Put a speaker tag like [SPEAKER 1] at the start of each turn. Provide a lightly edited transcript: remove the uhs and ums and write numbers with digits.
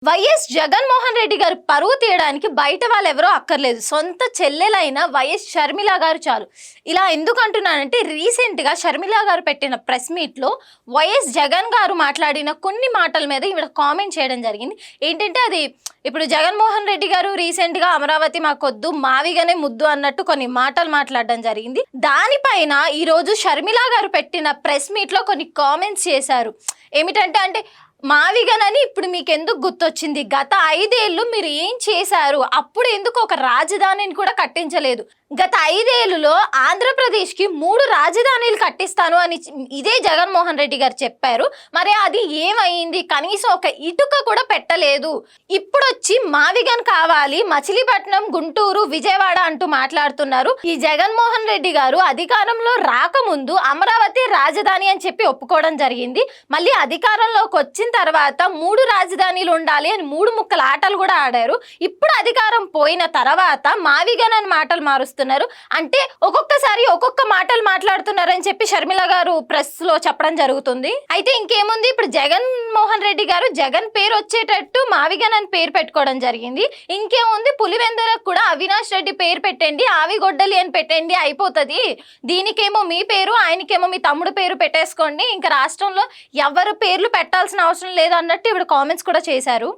[SPEAKER 1] YS Jaganmohan Reddy గారు పరువు తీయడానికి బయట వాళ్ళు ఎవరో అక్కర్లేదు, సొంత చెల్లెలైన వైఎస్ షర్మిల గారు చాలు. ఇలా ఎందుకు అంటున్నానంటే రీసెంట్గా షర్మిల గారు పెట్టిన ప్రెస్ మీట్లో వైఎస్ జగన్ గారు మాట్లాడిన కొన్ని మాటల మీద ఈవిడ కామెంట్ చేయడం జరిగింది. ఏంటంటే అది ఇప్పుడు జగన్మోహన్ రెడ్డి గారు రీసెంట్గా అమరావతి మాకొద్దు మావిగానే ముద్దు అన్నట్టు కొన్ని మాటలు మాట్లాడడం జరిగింది. దానిపైన ఈరోజు షర్మిల గారు పెట్టిన ప్రెస్ మీట్లో కొన్ని కామెంట్స్ చేశారు. ఏమిటంటే మావిగనని ఇప్పుడు మీకు ఎందుకు గుర్తొచ్చింది? గత 5 ఏళ్ళు మీరు ఏం చేశారు? అప్పుడు ఎందుకు ఒక రాజధానిని కూడా కట్టించలేదు? గత 5 ఏళ్లలో ఆంధ్రప్రదేశ్కి 3 రాజధానులు కట్టిస్తాను అని ఇదే జగన్మోహన్ రెడ్డి గారు చెప్పారు. మరి అది ఏమైంది? కనీసం ఒక ఇటుక కూడా పెట్టలేదు. ఇప్పుడు వచ్చి మావిగన్ కావాలి, మచిలీపట్నం, గుంటూరు, విజయవాడ అంటూ మాట్లాడుతున్నారు. ఈ జగన్మోహన్ రెడ్డి గారు అధికారంలో రాకముందు అమరావతి రాజధాని అని చెప్పి ఒప్పుకోవడం జరిగింది. మళ్ళీ అధికారంలోకి వచ్చిన తర్వాత 3 రాజధానులు ఉండాలి అని 3 ముక్కల ఆటలు కూడా ఆడారు. ఇప్పుడు అధికారం పోయిన తర్వాత మావిగన్ అని మాటలు మారుస్తున్నారు. అంటే ఒక్కొక్కసారి ఒక్కొక్క మాటలు మాట్లాడుతున్నారని చెప్పి షర్మిల గారు ప్రెస్ లో చెప్పడం జరుగుతుంది. అయితే ఇంకేముంది, ఇప్పుడు జగన్మోహన్ రెడ్డి గారు జగన్ పేరు వచ్చేటట్టు మావిగన్ అని పేరు పెట్టుకోవడం జరిగింది. ఇంకేముంది, పులివెందులకు కూడా అవినాష్ రెడ్డి పేరు పెట్టండి, ఆవిగొడ్డలి అని పెట్టండి, అయిపోతుంది. దీనికేమో మీ పేరు, ఆయనకేమో మీ తమ్ముడు పేరు పెట్టేసుకోండి, ఇంకా రాష్ట్రంలో ఎవరు పేర్లు పెట్టాల్సిన అవసరం లేదు అన్నట్టు ఇప్పుడు కామెంట్స్ కూడా చేశారు.